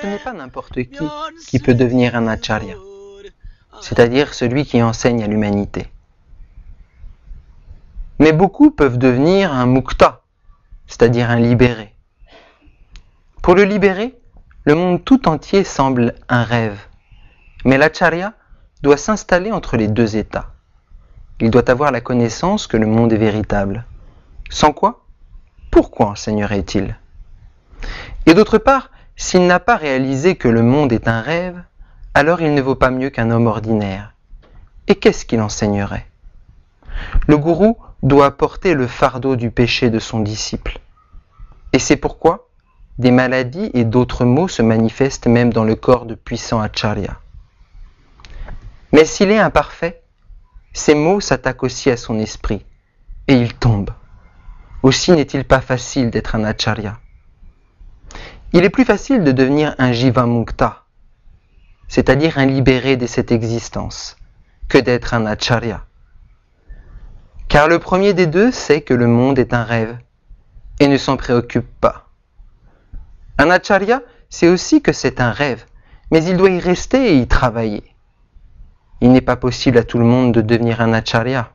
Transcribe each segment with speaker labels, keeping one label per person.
Speaker 1: Ce n'est pas n'importe qui peut devenir un acharya, c'est-à-dire celui qui enseigne à l'humanité. Mais beaucoup peuvent devenir un mukta, c'est-à-dire un libéré. Pour le libéré, le monde tout entier semble un rêve, mais l'acharya doit s'installer entre les deux états. Il doit avoir la connaissance que le monde est véritable. Sans quoi, pourquoi enseignerait-il? Et d'autre part, s'il n'a pas réalisé que le monde est un rêve, alors il ne vaut pas mieux qu'un homme ordinaire. Et qu'est-ce qu'il enseignerait? Le gourou doit porter le fardeau du péché de son disciple. Et c'est pourquoi des maladies et d'autres maux se manifestent même dans le corps de puissants acharyas. Mais s'il est imparfait, ces maux s'attaquent aussi à son esprit, et il tombe. Aussi n'est-il pas facile d'être un acharya. Il est plus facile de devenir un jivamukta, c'est-à-dire un libéré de cette existence, que d'être un acharya. Car le premier des deux sait que le monde est un rêve, et ne s'en préoccupe pas. Un acharya sait aussi que c'est un rêve, mais il doit y rester et y travailler. Il n'est pas possible à tout le monde de devenir un acharya.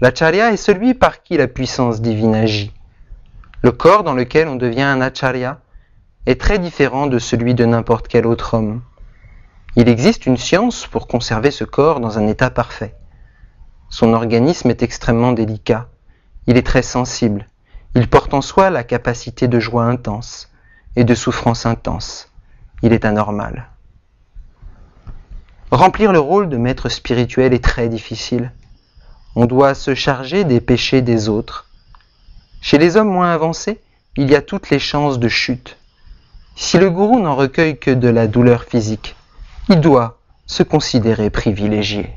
Speaker 1: L'acharya est celui par qui la puissance divine agit. Le corps dans lequel on devient un acharya est très différent de celui de n'importe quel autre homme. Il existe une science pour conserver ce corps dans un état parfait. Son organisme est extrêmement délicat. Il est très sensible. Il porte en soi la capacité de joie intense et de souffrance intense. Il est anormal. Remplir le rôle de maître spirituel est très difficile. On doit se charger des péchés des autres. Chez les hommes moins avancés, il y a toutes les chances de chute. Si le gourou n'en recueille que de la douleur physique, il doit se considérer privilégié.